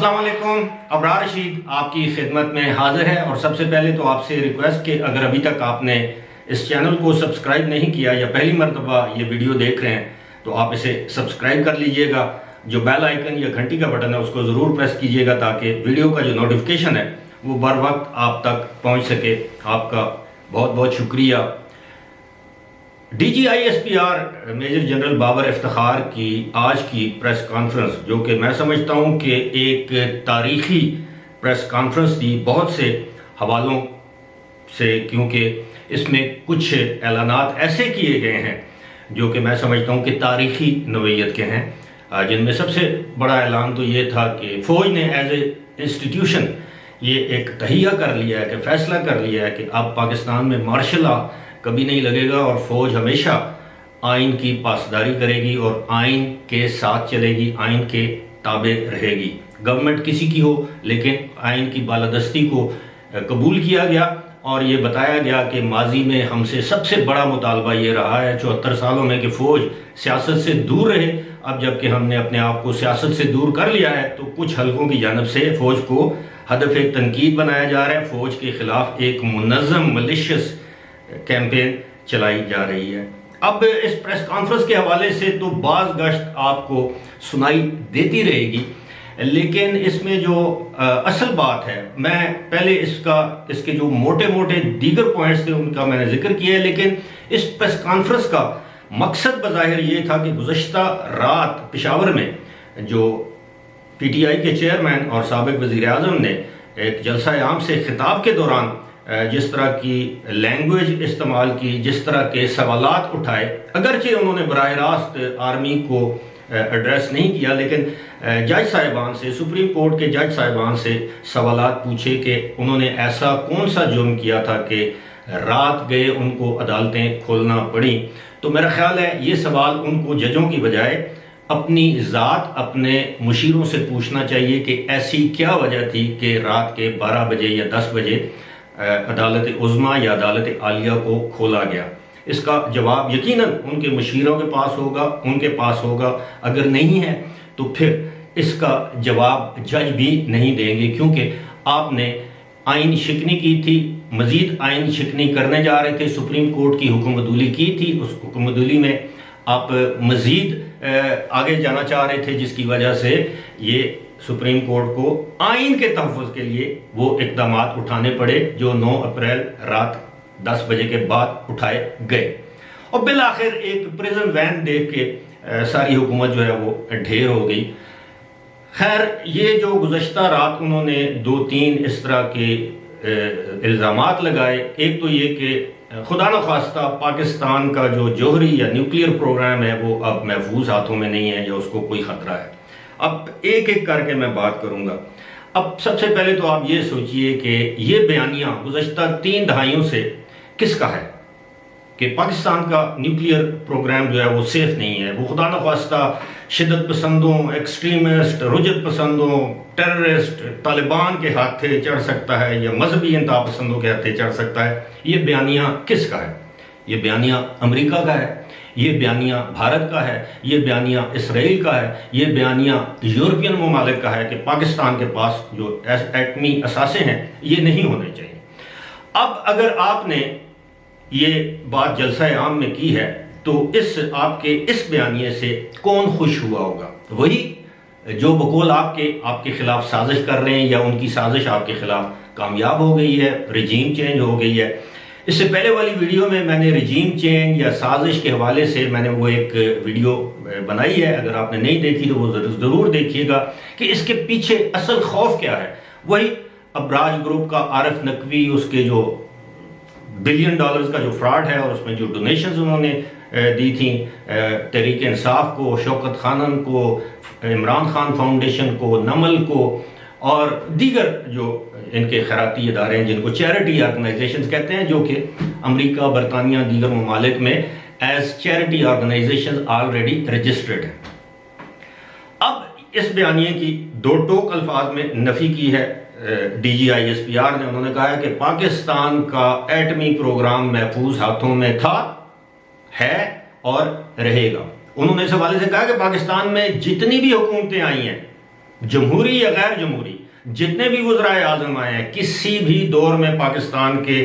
السلام علیکم، ابرار رشید آپ کی خدمت میں حاضر ہے۔ اور سب سے پہلے تو آپ سے ریکویسٹ کہ اگر ابھی تک آپ نے اس چینل کو سبسکرائب نہیں کیا یا پہلی مرتبہ یہ ویڈیو دیکھ رہے ہیں تو آپ اسے سبسکرائب کر لیجئے گا۔ جو بیل آئیکن یا گھنٹی کا بٹن ہے اس کو ضرور پریس کیجئے گا تاکہ ویڈیو کا جو نوٹیفیکیشن ہے وہ بر وقت آپ تک پہنچ سکے۔ آپ کا بہت بہت شکریہ۔ D G I S P R major general Babar Iftikhar کی آج کی پریس کانفرنس، جو کہ میں سمجھتا ہوں کہ ایک تاریخی پریس کانفرنس تھی بہت سے حوالوں سے، کیونکہ اس میں کچھ اعلانات ایسے کیے گئے ہیں جو کہ میں سمجھتا ہوں کہ تاریخی نوعیت کے ہیں، جن میں سب سے بڑا اعلان تو یہ تھا کہ فوج نے ایز اے انسٹیٹیوشن یہ ایک تہیہ کر لیا ہے، کہ فیصلہ کر لیا ہے کہ اب پاکستان میں مارشل لا کبھی نہیں لگے گا اور فوج ہمیشہ آئین کی پاسداری کرے گی اور آئین کے ساتھ چلے گی، آئین کے تابع رہے گی۔ گورنمنٹ کسی کی ہو لیکن آئین کی بالادستی کو قبول کیا گیا، اور یہ بتایا گیا کہ ماضی میں ہم سے سب سے بڑا مطالبہ یہ رہا ہے 74 سالوں میں کہ فوج سیاست سے دور رہے۔ اب جب کہ ہم نے اپنے آپ کو سیاست سے دور کر لیا ہے تو کچھ حلقوں کی جانب سے فوج کو ہدف تنقید بنایا جا رہا ہے، فوج کے خلاف ایک منظم ملیشیس کیمپین چلائی جا رہی ہے۔ اب اس پریس کانفرنس کے حوالے سے تو بعض گشت آپ کو سنائی دیتی رہے گی، لیکن اس میں جو اصل بات ہے، میں پہلے اس کے جو موٹے موٹے دیگر پوائنٹس تھے ان کا میں نے ذکر کیا ہے، لیکن اس پریس کانفرنس کا مقصد بظاہر یہ تھا کہ گزشتہ رات پشاور میں جو پی ٹی آئی کے چیئرمین اور سابق وزیر اعظم نے ایک جلسہ عام سے خطاب کے دوران جس طرح کی لینگویج استعمال کی، جس طرح کے سوالات اٹھائے، اگرچہ انہوں نے براہ راست آرمی کو ایڈریس نہیں کیا، لیکن جج صاحبان سے، سپریم کورٹ کے جج صاحبان سے سوالات پوچھے کہ انہوں نے ایسا کون سا جرم کیا تھا کہ رات گئے ان کو عدالتیں کھولنا پڑیں۔ تو میرا خیال ہے یہ سوال ان کو ججوں کی بجائے اپنی ذات، اپنے مشیروں سے پوچھنا چاہیے کہ ایسی کیا وجہ تھی کہ رات کے 12 بجے یا 10 بجے عدالت عظمیٰ یا عدالت عالیہ کو کھولا گیا۔ اس کا جواب یقیناً ان کے مشیروں کے پاس ہوگا، ان کے پاس ہوگا۔ اگر نہیں ہے تو پھر اس کا جواب جج بھی نہیں دیں گے، کیونکہ آپ نے آئین شکنی کی تھی، مزید آئین شکنی کرنے جا رہے تھے، سپریم کورٹ کی حکم عدولی کی تھی، اس حکم عدولی میں آپ مزید آگے جانا چاہ رہے تھے، جس کی وجہ سے یہ سپریم کورٹ کو آئین کے تحفظ کے لیے وہ اقدامات اٹھانے پڑے جو 9 اپریل رات 10 بجے کے بعد اٹھائے گئے، اور بالآخر ایک پریزن وین دیکھ کے ساری حکومت جو ہے وہ ڈھیر ہو گئی۔ خیر، یہ جو گزشتہ رات انہوں نے 2-3 اس طرح کے الزامات لگائے، ایک تو یہ کہ خدا نخواستہ پاکستان کا جو جوہری یا نیوکلیئر پروگرام ہے وہ اب محفوظ ہاتھوں میں نہیں ہے یا اس کو کوئی خطرہ ہے۔ اب ایک ایک کر کے میں بات کروں گا۔ اب سب سے پہلے تو آپ یہ سوچئے کہ یہ بیانیہ گزشتہ 3 دہائیوں سے کس کا ہے کہ پاکستان کا نیوکلیئر پروگرام جو ہے وہ سیف نہیں ہے، وہ خدا نخواستہ شدت پسندوں، ایکسٹریمسٹ، رجت پسندوں، ٹیررسٹ، طالبان کے ہاتھے چڑھ سکتا ہے یا مذہبی انتہا پسندوں کے ہاتھے چڑھ سکتا ہے۔ یہ بیانیہ کس کا ہے؟ یہ بیانیہ امریکہ کا ہے، یہ بیانیہ بھارت کا ہے، یہ بیانیہ اسرائیل کا ہے، یہ بیانیہ یورپین ممالک کا ہے کہ پاکستان کے پاس جو ایٹمی اثاثے ہیں یہ نہیں ہونے چاہیے۔ اب اگر آپ نے یہ بات جلسہ عام میں کی ہے تو آپ کے اس بیانیے سے کون خوش ہوا ہوگا؟ وہی جو بقول آپ کے خلاف سازش کر رہے ہیں، یا ان کی سازش آپ کے خلاف کامیاب ہو گئی ہے، رجیم چینج ہو گئی ہے۔ اس سے پہلے والی ویڈیو میں میں نے رجیم چینج یا سازش کے حوالے سے میں نے وہ ایک ویڈیو بنائی ہے، اگر آپ نے نہیں دیکھی تو وہ ضرور دیکھیے گا کہ اس کے پیچھے اصل خوف کیا ہے۔ وہی ابراج گروپ کا عارف نقوی، اس کے جو $1 بلین کا جو فراڈ ہے، اور اس میں جو ڈونیشنز انہوں نے دی تھیں تحریک انصاف کو، شوکت خانم کو، عمران خان فاؤنڈیشن کو، نمل کو، اور دیگر جو ان کے خیراتی ادارے ہیں جن کو چیریٹی آرگنائزیشنز کہتے ہیں، جو کہ امریکہ، برطانیہ، دیگر ممالک میں as charity organisations already registered ہیں۔ اب اس بیانیے کی 2 ٹوک الفاظ میں نفی کی ہے D G I S P R نے۔ انہوں نے کہا ہے کہ پاکستان کا ایٹمی پروگرام محفوظ ہاتھوں میں تھا، ہے اور رہے گا۔ انہوں نے اس حوالے سے کہا کہ پاکستان میں جتنی بھی حکومتیں آئی ہیں جمہوری یا غیر جمہوری جتنے بھی وزرائے اعظم آئے ہیں کسی بھی دور میں پاکستان کے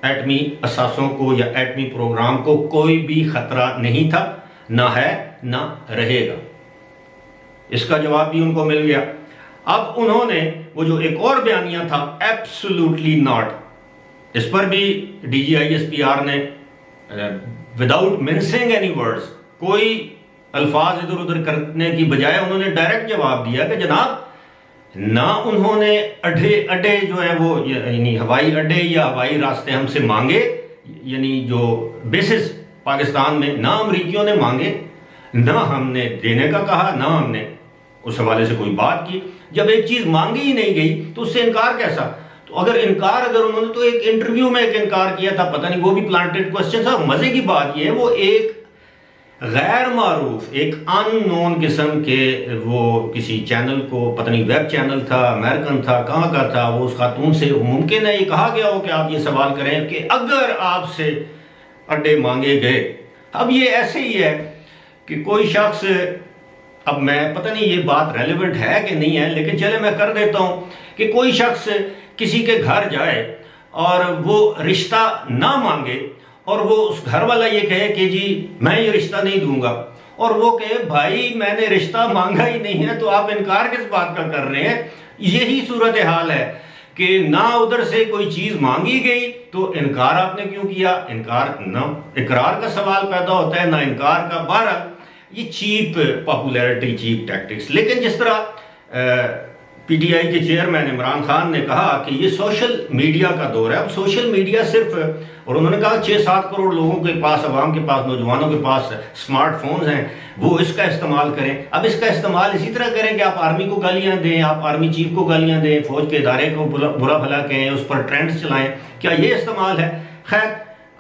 ایٹمی اثاثوں کو یا ایٹمی پروگرام کو کوئی بھی خطرہ نہیں تھا، نہ ہے نہ رہے گا۔ اس کا جواب بھی ان کو مل گیا۔ اب انہوں نے وہ جو ایک اور بیانیہ تھا ایبسولوٹلی ناٹ، اس پر بھی D G I S P R نے وداؤٹ منسنگ اینی ورڈز، کوئی الفاظ ادھر ادھر کرنے کی بجائے انہوں نے ڈائریکٹ جواب دیا کہ جناب نہ انہوں نے اڈے جو ہے وہ یعنی ہوائی اڈے یا ہوائی راستے ہم سے مانگے، یعنی جو بیسز پاکستان میں نہ امریکیوں نے مانگے، نہ ہم نے دینے کا کہا، نہ ہم نے اس حوالے سے کوئی بات کی۔ جب ایک چیز مانگی ہی نہیں گئی تو اس سے انکار کیسا؟ تو اگر انہوں نے تو ایک انٹرویو میں ایک انکار کیا تھا، پتہ نہیں وہ بھی پلانٹڈ کوسچن تھا۔ مزے کی بات یہ ہے وہ ایک غیر معروف ایک ان نون قسم کے وہ کسی چینل کو، پتہ نہیں ویب چینل تھا، امریکن تھا، کہاں کا تھا، وہ اس خاتون سے ممکن ہے یہ کہا گیا ہو کہ آپ یہ سوال کریں کہ اگر آپ سے اڈے مانگے گئے۔ اب یہ ایسے ہی ہے کہ کوئی شخص، اب میں پتہ نہیں یہ بات ریلیونٹ ہے کہ نہیں ہے لیکن چلے میں کر دیتا ہوں، کہ کوئی شخص کسی کے گھر جائے اور وہ رشتہ نہ مانگے اور وہ اس گھر والا یہ کہے کہ جی میں یہ رشتہ نہیں دوں گا، اور وہ کہے بھائی میں نے رشتہ مانگا ہی نہیں ہے تو آپ انکار کس بات کا کر رہے ہیں۔ یہی صورتحال ہے کہ نہ ادھر سے کوئی چیز مانگی گئی تو انکار آپ نے کیوں کیا؟ انکار نہ اقرار کا سوال پیدا ہوتا ہے نہ انکار کا۔ بہرحال یہ چیپ پاپولیرٹی، چیپ ٹیکٹکس۔ لیکن جس طرح پی ٹی آئی کے چیئرمین عمران خان نے کہا کہ یہ سوشل میڈیا کا دور ہے، اب سوشل میڈیا صرف، اور انہوں نے کہا 6-7 کروڑ لوگوں کے پاس، عوام کے پاس، نوجوانوں کے پاس سمارٹ فونز ہیں، وہ اس کا استعمال کریں۔ اب اس کا استعمال اسی طرح کریں کہ آپ آرمی کو گالیاں دیں، آپ آرمی چیف کو گالیاں دیں، فوج کے ادارے کو برا بھلا کہیں، اس پر ٹرینڈز چلائیں، کیا یہ استعمال ہے؟ خیر،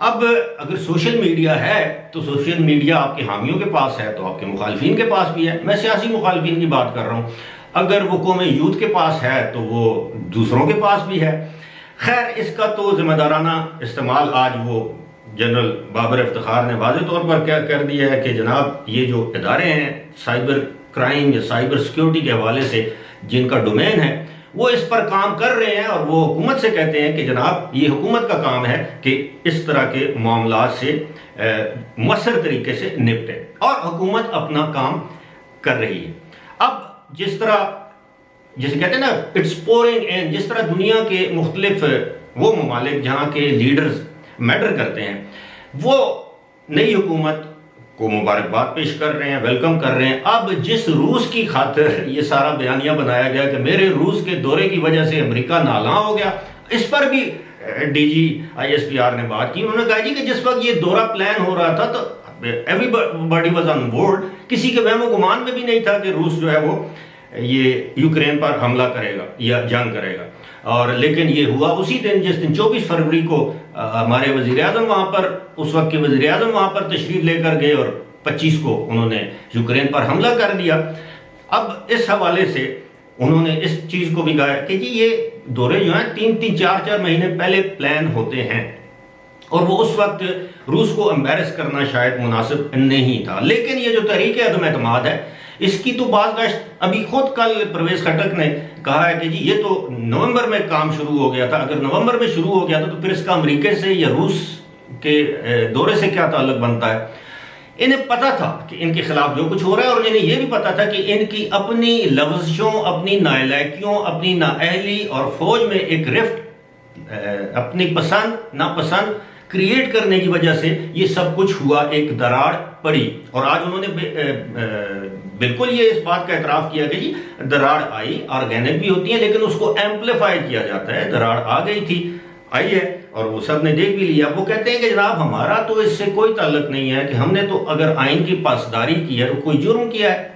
اب اگر سوشل میڈیا ہے تو سوشل میڈیا آپ کے حامیوں کے پاس ہے تو آپ کے مخالفین کے پاس بھی ہے۔ میں سیاسی مخالفین کی بات کر رہا ہوں، اگر وہ قوم یوتھ کے پاس ہے تو وہ دوسروں کے پاس بھی ہے۔ خیر، اس کا تو ذمہ دارانہ استعمال آج وہ جنرل بابر افتخار نے واضح طور پر کیا کر دیا ہے کہ جناب یہ جو ادارے ہیں سائبر کرائم یا سائبر سیکیورٹی کے حوالے سے جن کا ڈومین ہے وہ اس پر کام کر رہے ہیں، اور وہ حکومت سے کہتے ہیں کہ جناب یہ حکومت کا کام ہے کہ اس طرح کے معاملات سے مؤثر طریقے سے نپٹے، اور حکومت اپنا کام کر رہی ہے۔ اب جس طرح جسے کہتے ہیں نا اٹس پورنگ ان، جس طرح دنیا کے مختلف وہ ممالک جہاں کے لیڈرز میٹر کرتے ہیں وہ نئی حکومت کو مبارکباد پیش کر رہے ہیں، ویلکم کر رہے ہیں۔ اب جس روس کی خاطر یہ سارا بیانیہ بنایا گیا کہ میرے روس کے دورے کی وجہ سے امریکہ نالاں ہو گیا، اس پر بھی D G I S P R نے بات کی۔ انہوں نے کہا جی کہ جس وقت یہ دورہ پلان ہو رہا تھا تو everybody was on board، کسی کے وہم و گمان میں بھی نہیں تھا کہ روس جو ہے وہ یہ یوکرین پر حملہ کرے گا یا جنگ کرے گا، اور لیکن یہ ہوا اسی دن جس دن 24 فروری کو ہمارے وزیر اعظم وہاں پر، اس وقت کے وزیر اعظم وہاں پر تشریف لے کر گئے، اور 25 کو انہوں نے یوکرین پر حملہ کر دیا۔ اب اس حوالے سے انہوں نے اس چیز کو بھی کہا کہ جی یہ دورے جو ہیں 3-3 4-4 مہینے پہلے پلان ہوتے ہیں، اور وہ اس وقت روس کو امبیرس کرنا شاید مناسب نہیں تھا۔ لیکن یہ جو تحریک عدم اعتماد ہے اس کی تو باز گشت ابھی خود کل پرویز خٹک نے کہا ہے کہ جی یہ تو نومبر میں کام شروع ہو گیا تھا، اگر نومبر میں شروع ہو گیا تھا تو پھر اس کا امریکہ سے یا روس کے دورے سے کیا تعلق بنتا ہے؟ انہیں پتا تھا کہ ان کے خلاف جو کچھ ہو رہا ہے، اور انہیں یہ بھی پتا تھا کہ ان کی اپنی لفظوں، اپنی نالائکیوں، اپنی نااہلی اور فوج میں ایک رفٹ، اپنی پسند ناپسند کریٹ کرنے کی وجہ سے یہ سب کچھ ہوا، ایک دراڑ پڑی۔ اور آج انہوں نے بالکل یہ اس بات کا اعتراف کیا کہ جی دراڑ آئی، آرگینک بھی ہوتی ہیں لیکن اس کو ایمپلیفائی کیا جاتا ہے، دراڑ آ گئی تھی، آئی ہے، اور وہ سب نے دیکھ بھی لیا۔ وہ کہتے ہیں کہ جناب ہمارا تو اس سے کوئی تعلق نہیں ہے کہ ہم نے تو اگر آئین کی پاسداری کی ہے تو کوئی جرم کیا ہے۔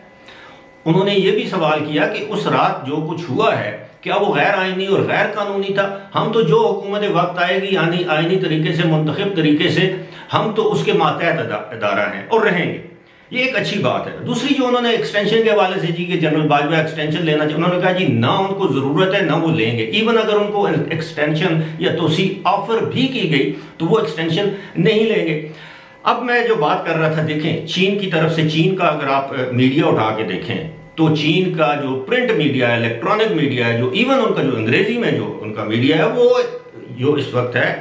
انہوں نے یہ بھی سوال کیا کہ اس رات جو کچھ ہوا ہے کیا وہ غیر آئینی اور غیر قانونی تھا؟ ہم تو جو حکومت وقت آئے گی یعنی آئینی طریقے سے، منتخب طریقے سے، ہم تو اس کے ماتحت ادارہ ہیں اور رہیں گے۔ یہ ایک اچھی بات ہے۔ دوسری جو انہوں نے ایکسٹینشن کے حوالے سے جی کہ جنرل باجوہ ایکسٹینشن لینا چاہیے، انہوں نے کہا جی نہ ان کو ضرورت ہے نہ وہ لیں گے، ایون اگر ان کو ایکسٹینشن یا توسیع آفر بھی کی گئی تو وہ ایکسٹینشن نہیں لیں گے۔ اب میں جو بات کر رہا تھا، دیکھیں چین کی طرف سے، چین کا اگر آپ میڈیا اٹھا کے دیکھیں تو چین کا جو پرنٹ میڈیا ہے، الیکٹرانک میڈیا ہے، جو ایون ان کا جو انگریزی میں جو ان کا میڈیا ہے وہ جو اس وقت ہے،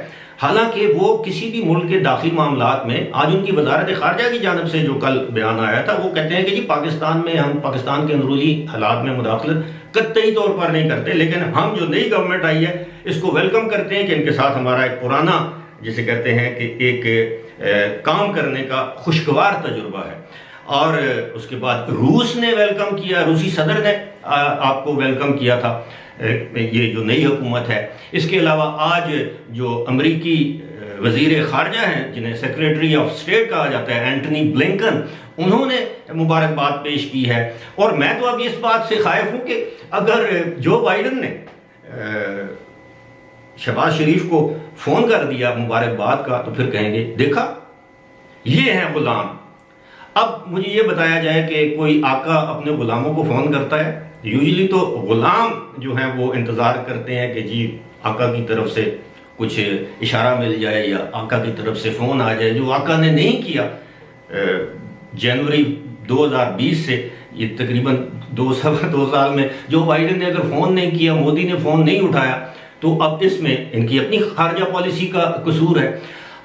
حالانکہ وہ کسی بھی ملک کے داخلی معاملات میں، آج ان کی وزارت خارجہ کی جانب سے جو کل بیان آیا تھا، وہ کہتے ہیں کہ جی پاکستان میں ہم پاکستان کے اندرونی حالات میں مداخلت قطعی طور پر نہیں کرتے، لیکن ہم جو نئی گورنمنٹ آئی ہے اس کو ویلکم کرتے ہیں کہ ان کے ساتھ ہمارا ایک پرانا جسے کہتے ہیں کہ ایک کام کرنے کا خوشگوار تجربہ ہے۔ اور اس کے بعد روس نے ویلکم کیا، روسی صدر نے آپ کو ویلکم کیا تھا یہ جو نئی حکومت ہے۔ اس کے علاوہ آج جو امریکی وزیر خارجہ ہیں جنہیں سیکریٹری آف اسٹیٹ کہا جاتا ہے، اینٹنی بلنکن، انہوں نے مبارکباد پیش کی ہے۔ اور میں تو اب اس بات سے خائف ہوں کہ اگر جو بائیڈن نے شہباز شریف کو فون کر دیا مبارکباد کا تو پھر کہیں گے دیکھا یہ ہیں غلام۔ اب مجھے یہ بتایا جائے کہ کوئی آقا اپنے غلاموں کو فون کرتا ہے؟ یوزلی تو غلام جو ہیں وہ انتظار کرتے ہیں کہ جی آقا کی طرف سے کچھ اشارہ مل جائے یا آقا کی طرف سے فون آ جائے، جو آقا نے نہیں کیا۔ جنوری 2020 سے یہ تقریباً دو سال میں جو بائیڈن نے اگر فون نہیں کیا، مودی نے فون نہیں اٹھایا، تو اب اس میں ان کی اپنی خارجہ پالیسی کا قصور ہے۔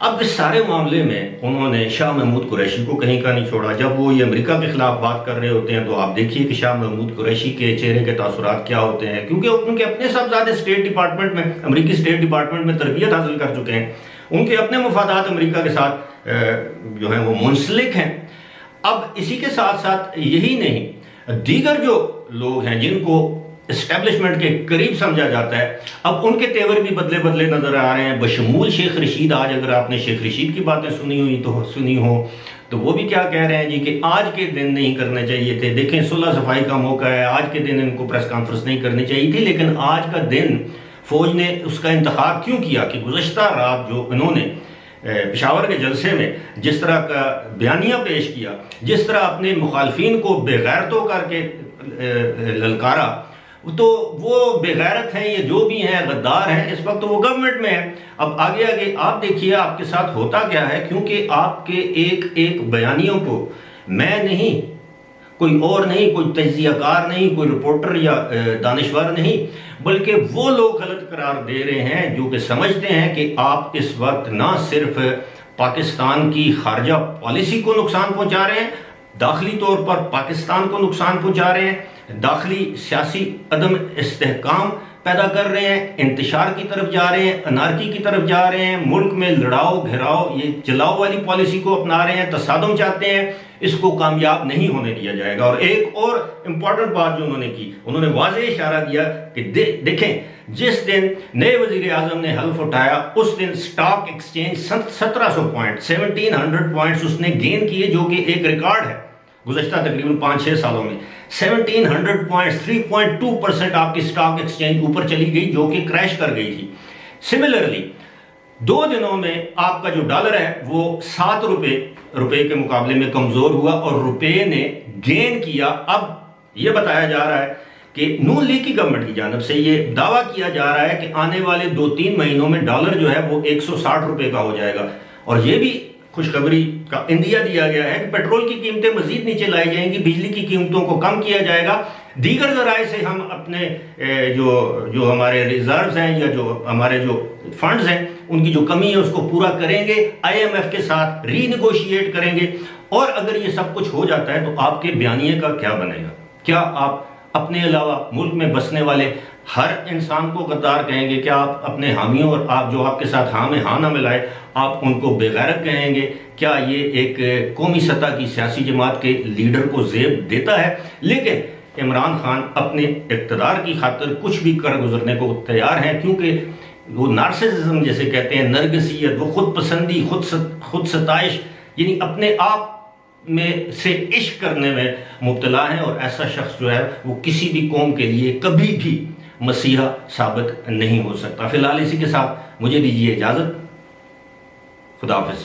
اب اس سارے معاملے میں انہوں نے شاہ محمود قریشی کو کہیں کا نہیں چھوڑا۔ جب وہ یہ امریکہ کے خلاف بات کر رہے ہوتے ہیں تو آپ دیکھیے کہ شاہ محمود قریشی کے چہرے کے تاثرات کیا ہوتے ہیں، کیونکہ ان کے اپنے صاحبزادے اسٹیٹ ڈپارٹمنٹ میں، امریکی اسٹیٹ ڈپارٹمنٹ میں تربیت حاصل کر چکے ہیں، ان کے اپنے مفادات امریکہ کے ساتھ جو ہیں وہ منسلک ہیں۔ اب اسی کے ساتھ ساتھ یہی نہیں، دیگر جو لوگ ہیں جن کو اسٹیبلشمنٹ کے قریب سمجھا جاتا ہے، اب ان کے تیور بھی بدلے بدلے نظر آ رہے ہیں، بشمول شیخ رشید۔ آج اگر آپ نے شیخ رشید کی باتیں سنی ہوں تو وہ بھی کیا کہہ رہے ہیں جی کہ آج کے دن نہیں کرنے چاہیے تھے، دیکھیں صلح صفائی کا موقع ہے، آج کے دن ان کو پریس کانفرنس نہیں کرنی چاہیے تھی، لیکن آج کا دن فوج نے اس کا انتخاب کیوں کیا کہ گزشتہ رات جو انہوں نے پشاور کے جلسے میں جس طرح کا بیانیہ پیش کیا، جس طرح اپنے مخالفین کو بے غیرتوں کر کے للکارا، تو وہ بے غیرت ہیں، یہ جو بھی ہیں غدار ہیں، اس وقت وہ گورنمنٹ میں ہے۔ اب آگے آپ دیکھیے آپ کے ساتھ ہوتا کیا ہے، کیونکہ آپ کے ایک ایک بیانیوں کو میں نہیں، کوئی اور نہیں، کوئی تجزیہ کار نہیں، کوئی رپورٹر یا دانشور نہیں، بلکہ وہ لوگ غلط قرار دے رہے ہیں جو کہ سمجھتے ہیں کہ آپ اس وقت نہ صرف پاکستان کی خارجہ پالیسی کو نقصان پہنچا رہے ہیں، داخلی طور پر پاکستان کو نقصان پہنچا رہے ہیں، داخلی سیاسی عدم استحکام پیدا کر رہے ہیں، انتشار کی طرف جا رہے ہیں، انارکی کی طرف جا رہے ہیں، ملک میں لڑاؤ گھراؤ یہ جلاؤ والی پالیسی کو اپنا رہے ہیں، تصادم چاہتے ہیں، اس کو کامیاب نہیں ہونے دیا جائے گا۔ اور ایک اور امپورٹنٹ بات جو انہوں نے کی، انہوں نے واضح اشارہ دیا کہ دیکھیں جس دن نئے وزیر اعظم نے حلف اٹھایا اس دن سٹاک ایکسچینج 1700 پوائنٹ 1700 پوائنٹس اس نے گین کیے، جو کہ ایک ریکارڈ ہے گزشتہ تقریباً 5-6 سالوں میں۔ 1700 پوائنٹس 3.2% آپ کی سٹاک ایکسچینج اوپر چلی گئی، جو کہ کریش کر گئی تھی۔ سملرلی 2 دنوں میں آپ کا جو ڈالر ہے وہ 7 روپے کے مقابلے میں کمزور ہوا اور روپے نے گین کیا۔ اب یہ بتایا جا رہا ہے کہ نون لیگ کی گورنمنٹ کی جانب سے یہ دعویٰ کیا جا رہا ہے کہ آنے والے 2-3 مہینوں میں ڈالر جو ہے وہ 160 روپے کا ہو جائے گا۔ اور یہ بھی خوشخبری کا اندیا دیا گیا ہے کہ پیٹرول کی قیمتیں مزید نیچے لائی جائیں گی، بجلی کی قیمتوں کو کم کیا جائے گا، دیگر ذرائع سے ہم اپنے جو ہمارے ریزروز ہیں یا جو ہمارے جو فنڈز ہیں ان کی جو کمی ہے اس کو پورا کریں گے، IMF کے ساتھ ری نیگوشیٹ کریں گے۔ اور اگر یہ سب کچھ ہو جاتا ہے تو آپ کے بیانیے کا کیا بنے گا؟ کیا آپ اپنے علاوہ ملک میں بسنے والے ہر انسان کو غدار کہیں گے؟ کیا آپ اپنے حامیوں اور آپ جو آپ کے ساتھ ہاں میں ہاں نہ ملائے آپ ان کو بے غیرت کہیں گے؟ کیا یہ ایک قومی سطح کی سیاسی جماعت کے لیڈر کو زیب دیتا ہے؟ لیکن عمران خان اپنے اقتدار کی خاطر کچھ بھی کر گزرنے کو تیار ہیں، کیونکہ وہ نارسسزم جیسے کہتے ہیں، نرگسیت، وہ خود پسندی، خود ستائش، یعنی اپنے آپ میں سے عشق کرنے میں مبتلا ہیں، اور ایسا شخص جو ہے وہ کسی بھی قوم کے لیے کبھی بھی مسیحا ثابت نہیں ہو سکتا۔ فی الحال اسی کے ساتھ مجھے دیجیے اجازت، خدا حافظ۔